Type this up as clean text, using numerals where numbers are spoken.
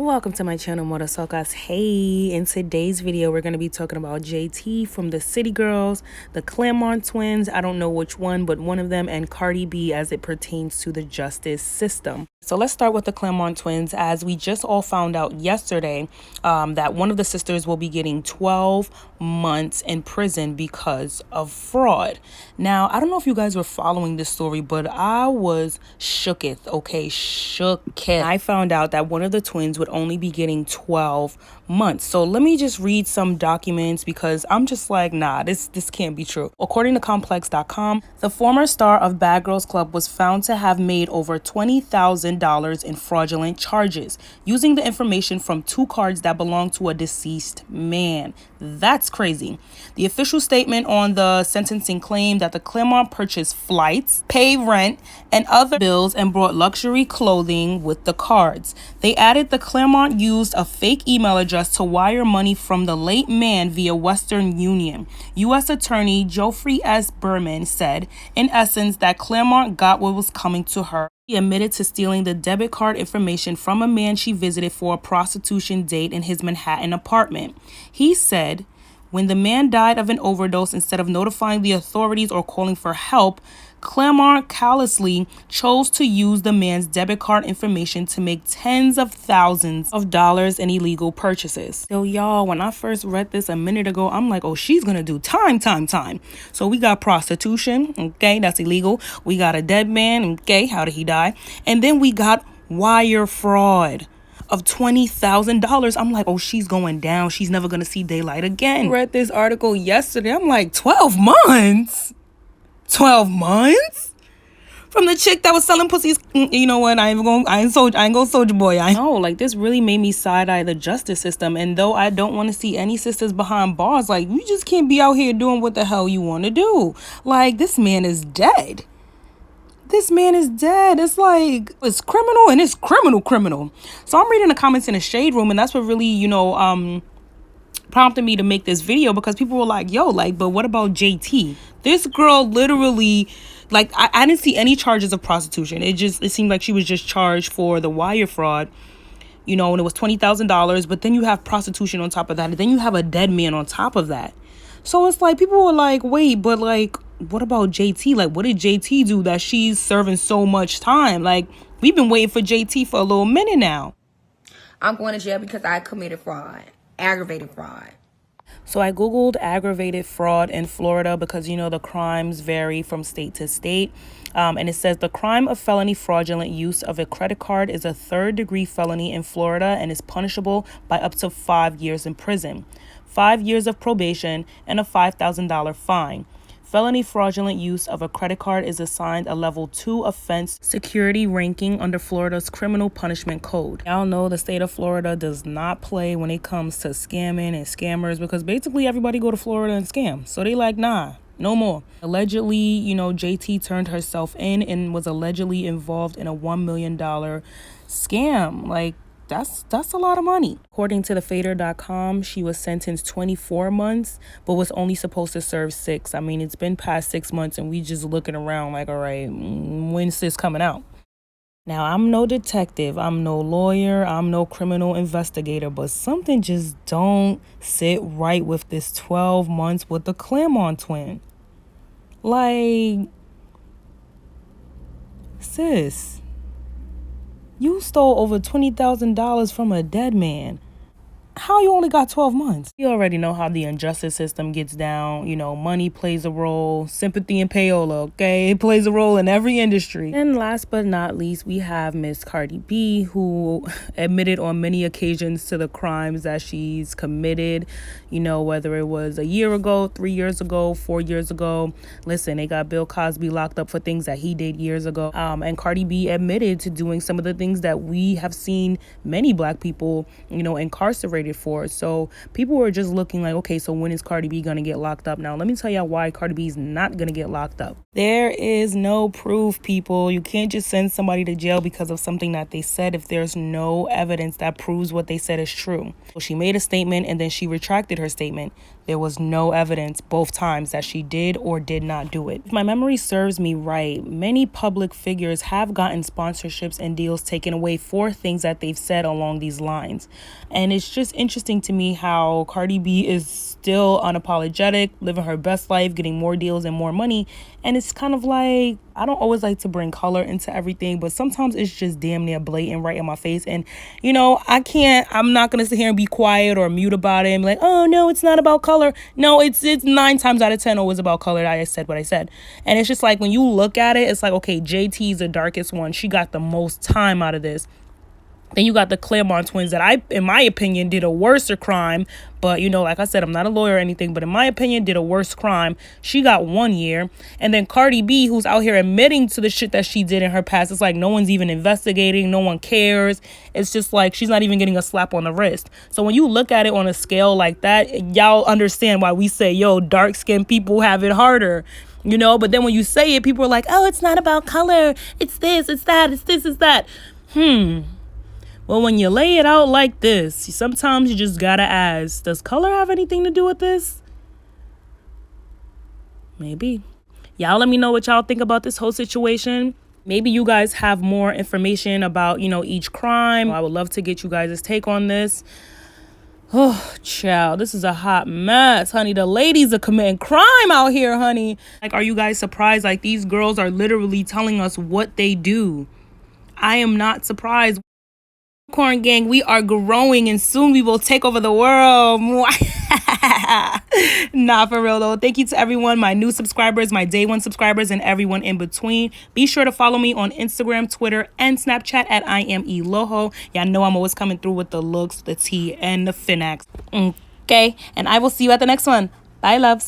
Welcome to my channel, FAQZ. Hey, in today's video we're going to be talking about JT from the City Girls, the Clermont twins, I don't know which one, but one of them, and Cardi B as it pertains to the justice system. So let's start with the Clermont twins, as we just all found out yesterday that one of the sisters will be getting 12 months in prison because of fraud. Now, I don't know if you guys were following this story, but I was shooketh, okay? Shooketh. I found out that one of the twins would only be getting 12 months. So let me just read some documents because I'm just like, nah, this can't be true. According to complex.com, the former star of Bad Girls Club was found to have made over $20,000 in fraudulent charges using the information from two cards that belonged to a deceased man. That's crazy. The official statement on the sentencing claimed that the Clermont purchased flights, paid rent, and other bills and brought luxury clothing with the cards. They added the Clermont used a fake email address to wire money from the late man via Western Union. U.S. Attorney Geoffrey S. Berman said, in essence, that Clermont got what was coming to her. She admitted to stealing the debit card information from a man she visited for a prostitution date in his Manhattan apartment. He said, when the man died of an overdose, instead of notifying the authorities or calling for help, Clermont callously chose to use the man's debit card information to make tens of thousands of dollars in illegal purchases. So y'all, when I first read this a minute ago, I'm like, oh, she's gonna do time. So we got prostitution, okay, that's illegal. We got a dead man, okay, how did he die? And then we got wire fraud of $20,000. I'm like, oh, she's going down. She's never gonna see daylight again. I read this article yesterday. I'm like, 12 months? 12 months? From the chick that was selling pussies. You know what? I ain't gonna soldier boy. I know, like, this really made me side-eye the justice system. And though I don't want to see any sisters behind bars, like, you just can't be out here doing what the hell you want to do. Like, this man is dead. This man is dead. It's like, it's criminal, and it's criminal. So I'm reading the comments in the shade room, and that's what really, prompted me to make this video, because people were like, yo, like, but what about JT? This girl literally, like, I didn't see any charges of prostitution. It seemed like she was just charged for the wire fraud, and it was $20,000, but then you have prostitution on top of that, and then you have a dead man on top of that. So it's like, people were like, wait, but like, what about JT? Like, what did JT do that she's serving so much time? Like, we've been waiting for JT for a little minute now. I'm going to jail because I committed fraud, aggravated fraud. So I Googled aggravated fraud in Florida because, the crimes vary from state to state. And it says the crime of felony fraudulent use of a credit card is a third-degree felony in Florida and is punishable by up to 5 years in prison, 5 years of probation, and a $5,000 fine. Felony fraudulent use of a credit card is assigned a level 2 offense security ranking under Florida's criminal punishment code. Y'all know the state of Florida does not play when it comes to scamming and scammers, because basically everybody go to Florida and scam. So they like, nah, no more. Allegedly, JT turned herself in and was allegedly involved in a $1 million scam. Like, that's a lot of money. According to thefader.com, she was sentenced 24 months, but was only supposed to serve 6. I mean, it's been past 6 months, and we just looking around like, all right, when's this coming out? Now, I'm no detective, I'm no lawyer, I'm no criminal investigator, but something just don't sit right with this 12 months with the Clermont twin. Like, sis, you stole over $20,000 from a dead man. How you only got 12 months? You already know how the injustice system gets down. Money plays a role. Sympathy and payola, okay? It plays a role in every industry. And last but not least, we have Miss Cardi B, who admitted on many occasions to the crimes that she's committed. Whether it was a year ago, 3 years ago, 4 years ago. Listen, they got Bill Cosby locked up for things that he did years ago. And Cardi B admitted to doing some of the things that we have seen many black people, incarcerated separated for. So people were just looking like, okay, so when is Cardi B gonna get locked up? Now let me tell y'all why Cardi B is not gonna get locked up. There is no proof, people. You can't just send somebody to jail because of something that they said if there's no evidence that proves what they said is true. So she made a statement and then she retracted her statement. There was no evidence both times that she did or did not do it. If my memory serves me right, many public figures have gotten sponsorships and deals taken away for things that they've said along these lines. And it's just interesting to me how Cardi B is still unapologetic, living her best life, getting more deals and more money. And it's kind of like, I don't always like to bring color into everything, but sometimes it's just damn near blatant right in my face. And, you know, I'm not going to sit here and be quiet or mute about it and be like, oh, no, it's not about color. No, it's 9 times out of 10 always about color. I said what I said. And it's just like, when you look at it, it's like, okay, JT is the darkest one. She got the most time out of this. Then you got the Clermont twins that in my opinion, did a worser crime. But, you know, like I said, I'm not a lawyer or anything, but in my opinion, did a worse crime. She got 1 year. And then Cardi B, who's out here admitting to the shit that she did in her past. It's like no one's even investigating. No one cares. It's just like she's not even getting a slap on the wrist. So when you look at it on a scale like that, y'all understand why we say, yo, dark-skinned people have it harder. You know, but then when you say it, people are like, oh, it's not about color. It's this, it's that, it's this, it's that. Well, when you lay it out like this, sometimes you just gotta ask, does color have anything to do with this? Maybe. Y'all let me know what y'all think about this whole situation. Maybe you guys have more information about, you know, each crime. I would love to get you guys' take on this. Oh, child, this is a hot mess, honey. The ladies are committing crime out here, honey. Like, are you guys surprised? Like, these girls are literally telling us what they do. I am not surprised. Corn gang, we are growing and soon we will take over the world. Nah, for real though. Thank you to everyone, my new subscribers, my day one subscribers, and everyone in between. Be sure to follow me on Instagram, Twitter, and Snapchat at IamEloho. Y'all know I'm always coming through with the looks, the tea, and the finax. Okay, and I will see you at the next one. Bye, loves.